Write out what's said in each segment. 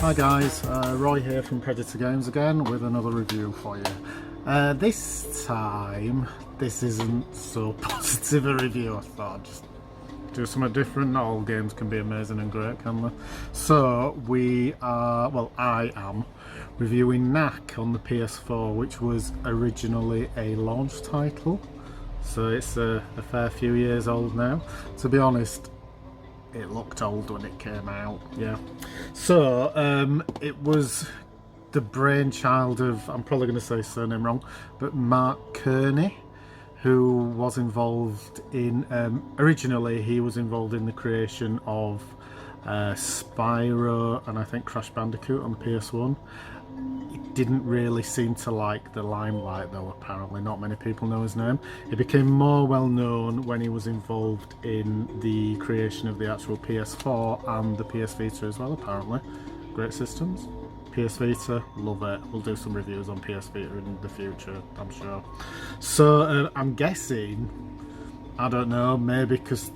Hi guys, Roy here from Predator Games again with another review for you. This time, this isn't so positive a review. I thought I'd just do something different. Not all games can be amazing and great, can they? So I am reviewing Knack on the PS4, which was originally a launch title. So it's a fair few years old now. To be honest, it looked old when it came out, yeah. So it was the brainchild of, I'm probably going to say his surname wrong, but Mark Kearney, who was involved in, originally he was involved in the creation of Spyro and I think Crash Bandicoot on PS1. He didn't really seem to like the limelight though, apparently. Not many people know his name. He became more well known when he was involved in the creation of the actual PS4 and the PS Vita as well, apparently. Great systems. PS Vita, love it. We'll do some reviews on PS Vita in the future, I'm sure. So I'm guessing, I don't know, maybe because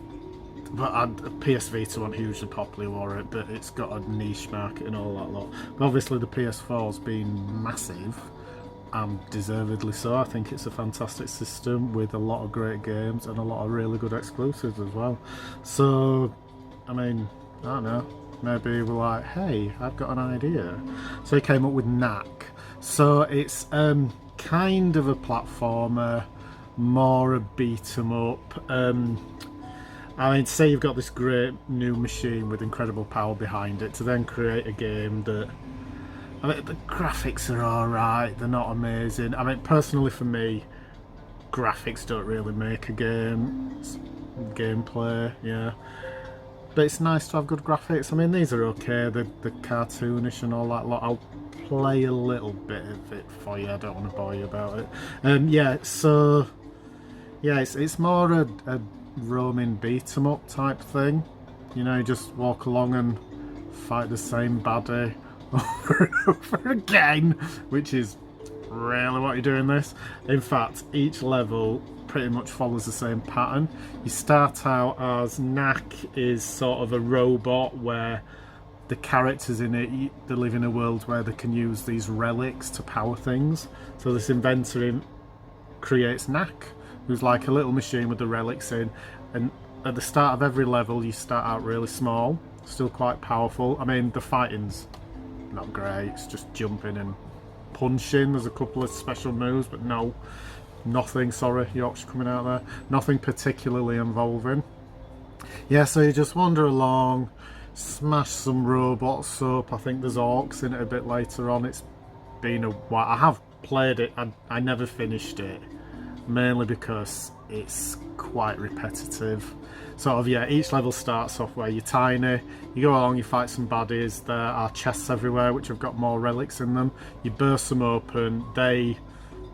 PS Vita wasn't hugely popular, wore it, but it's got a niche market and all that lot. But obviously the PS4's been massive, and deservedly so. I think it's a fantastic system with a lot of great games and a lot of really good exclusives as well. So, I mean, I don't know, maybe we're like, hey, I've got an idea. So he came up with Knack. So it's kind of a platformer, more a beat 'em up. I mean, say you've got this great new machine with incredible power behind it, to then create a game that, I mean, the graphics are alright, they're not amazing. I mean, personally for me, graphics don't really make a game. It's gameplay, yeah. But it's nice to have good graphics. I mean, these are okay, they're cartoonish and all that lot. I'll play a little bit of it for you, I don't want to bore you about it. Yeah, so, yeah, it's more a roaming beat 'em up type thing. You know, you just walk along and fight the same baddie over and over again, which is really what you do in this. In fact, each level pretty much follows the same pattern. You start out as Knack is sort of a robot where the characters in it, they live in a world where they can use these relics to power things. So this inventor creates Knack, who's like a little machine with the relics in, and at the start of every level you start out really small, still quite powerful. I mean, the fighting's not great, it's just jumping and punching. There's a couple of special moves, but nothing, sorry, Yorkshire coming out there, nothing particularly involving. Yeah, so you just wander along, smash some robots up. I think there's orcs in it a bit later on. It's been a while. I have played it, I never finished it, mainly because it's quite repetitive. Sort of, yeah, each level starts off where you're tiny, you go along, you fight some baddies, there are chests everywhere which have got more relics in them, you burst them open, they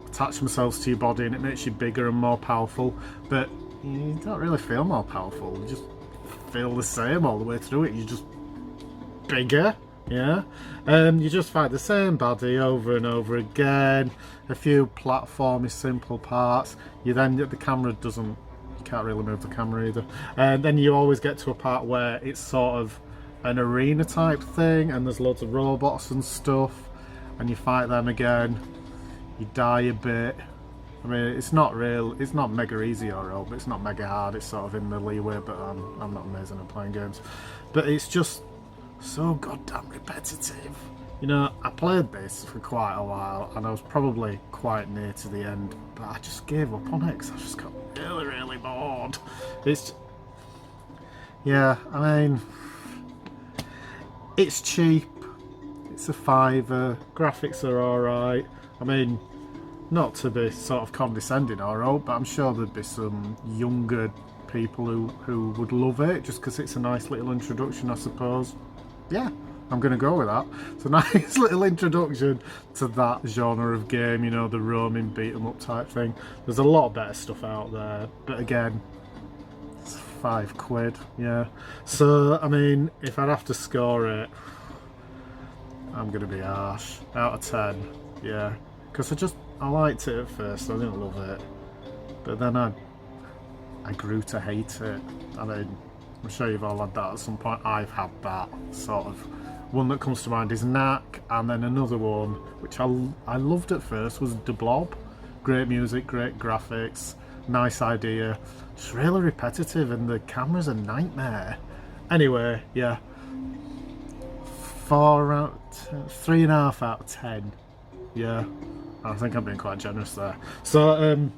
attach themselves to your body and it makes you bigger and more powerful, but you don't really feel more powerful, you just feel the same all the way through it, you're just bigger. Yeah, you just fight the same baddie over and over again. A few platformy simple parts. You then, the camera doesn't, you can't really move the camera either. And then you always get to a part where it's sort of an arena type thing and there's loads of robots and stuff, and you fight them again. You die a bit. I mean, it's not mega easy or all, but it's not mega hard. It's sort of in the leeway, but I'm not amazing at playing games. But it's just so goddamn repetitive. You know, I played this for quite a while and I was probably quite near to the end, but I just gave up on it because I just got really bored. It's, yeah, I mean, it's cheap, it's a £5, graphics are alright. I mean, not to be sort of condescending or all, but I'm sure there'd be some younger people who would love it just because it's a nice little introduction, I suppose. Yeah, I'm going to go with that. It's a nice little introduction to that genre of game, you know, the roaming beat 'em up type thing. There's a lot better stuff out there, but again, it's £5, yeah. So, I mean, if I'd have to score it, I'm going to be harsh. Out of 10, yeah. Because I liked it at first, I didn't love it. But then I grew to hate it. I mean, I'm sure you've all had that at some point. I've had that sort of One that comes to mind is Knack, and then another one which I loved at first was The Blob. Great music, great graphics, nice idea. Just really repetitive, and the camera's a nightmare. Anyway, yeah, 3.5 out of 10. Yeah, I think I'm being quite generous there. So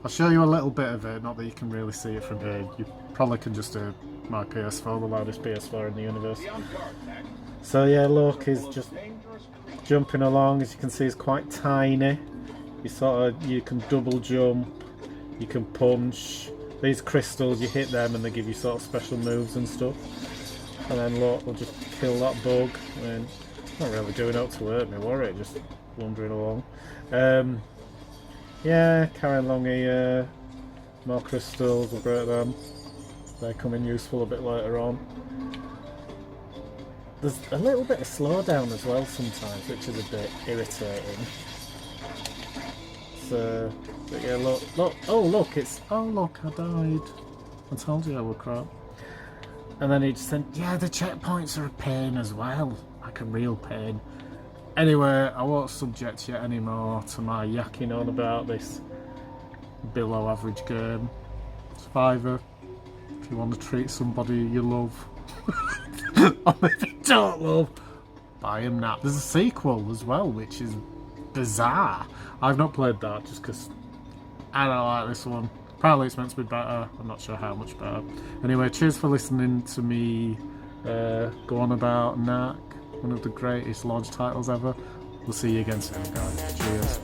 I'll show you a little bit of it. Not that you can really see it from here. You probably can just hear my PS4, the loudest PS4 in the universe. So yeah, look, he's just jumping along. As you can see, he's quite tiny. You can double jump, you can punch. These crystals, you hit them and they give you sort of special moves and stuff. And then look, we'll just kill that bug. I mean, not really doing out to hurt me, were it? Just wandering along. Yeah, carry along here. More crystals, we'll break them. They come in useful a bit later on. There's a little bit of slowdown as well sometimes, which is a bit irritating. So, but yeah, look, oh look, I died. I told you I would crap. And then he just said, yeah, the checkpoints are a pain as well, like a real pain. Anyway, I won't subject you anymore to my yakking on about this below average game. Survivor, if you want to treat somebody you love, or if you don't love, buy him now. There's a sequel as well, which is bizarre. I've not played that just because I don't like this one. Apparently it's meant to be better. I'm not sure how much better. Anyway, cheers for listening to me go on about Knack, one of the greatest launch titles ever. We'll see you again soon, guys. Cheers.